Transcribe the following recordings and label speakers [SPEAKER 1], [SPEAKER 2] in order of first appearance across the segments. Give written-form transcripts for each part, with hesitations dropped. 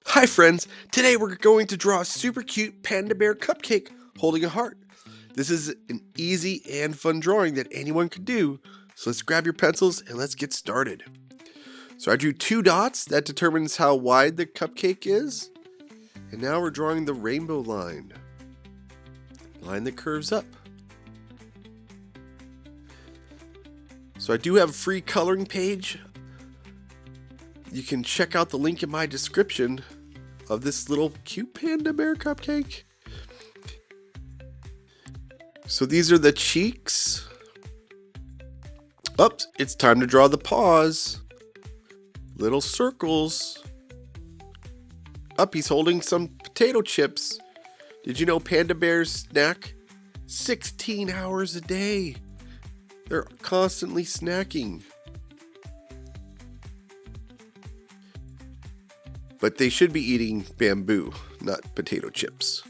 [SPEAKER 1] Hi friends, today we're going to draw a super cute Panda Bear Cupcake holding a heart. This is an easy and fun drawing that anyone could do, so let's grab your pencils and let's get started. So I drew 2 dots, that determines how wide the cupcake is. And now we're drawing the rainbow line that curves up. So I do have a free coloring page. You can check out the link in my description of this little cute Panda Bear Cupcake. So these are the cheeks. Oops, it's time to draw the paws. Little circles. Up, he's holding some potato chips. Did you know panda bears snack 16 hours a day? They're constantly snacking. But they should be eating bamboo, not potato chips.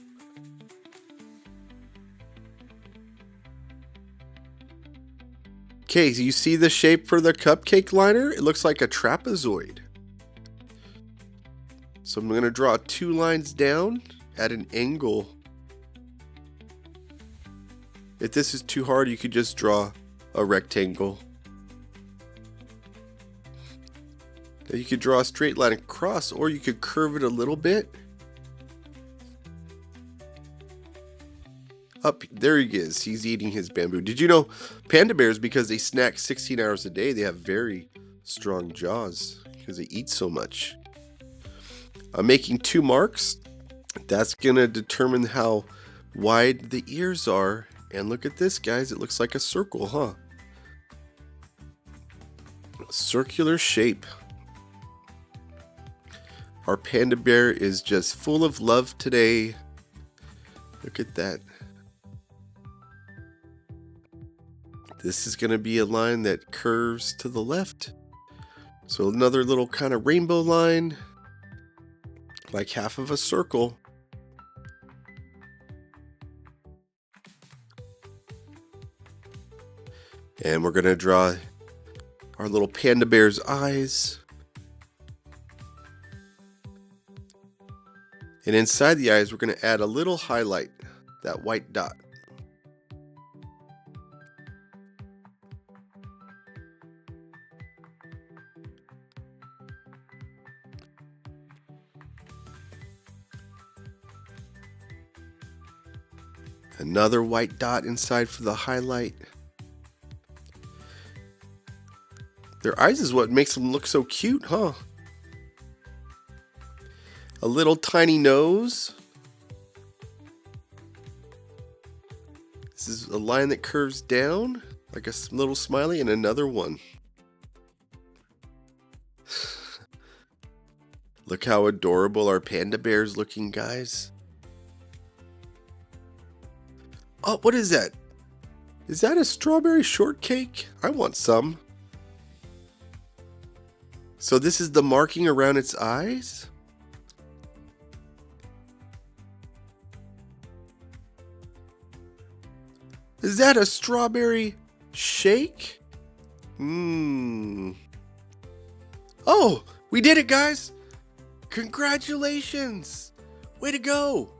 [SPEAKER 1] Okay, so you see the shape for the cupcake liner? It looks like a trapezoid. So I'm going to draw 2 lines down at an angle. If this is too hard, you could just draw a rectangle. Now you could draw a straight line across, or you could curve it a little bit. Up, there he is. He's eating his bamboo. Did you know panda bears, because they snack 16 hours a day, they have very strong jaws because they eat so much. I'm making 2 marks. That's going to determine how wide the ears are. And look at this, guys. It looks like a circle, huh? A circular shape. Our panda bear is just full of love today. Look at that. This is going to be a line that curves to the left. So another little kind of rainbow line, like half of a circle. And we're going to draw our little panda bear's eyes. And inside the eyes, we're going to add a little highlight, that white dot. Another white dot inside for the highlight. Their eyes is what makes them look so cute, huh? A little tiny nose. This is a line that curves down like a little smiley, and another one. Look how adorable our panda bear's looking, guys. Oh, what is that? Is that a strawberry shortcake? I want some. So this is the marking around its eyes? Is that a strawberry shake? Oh, we did it, guys! Congratulations! Way to go!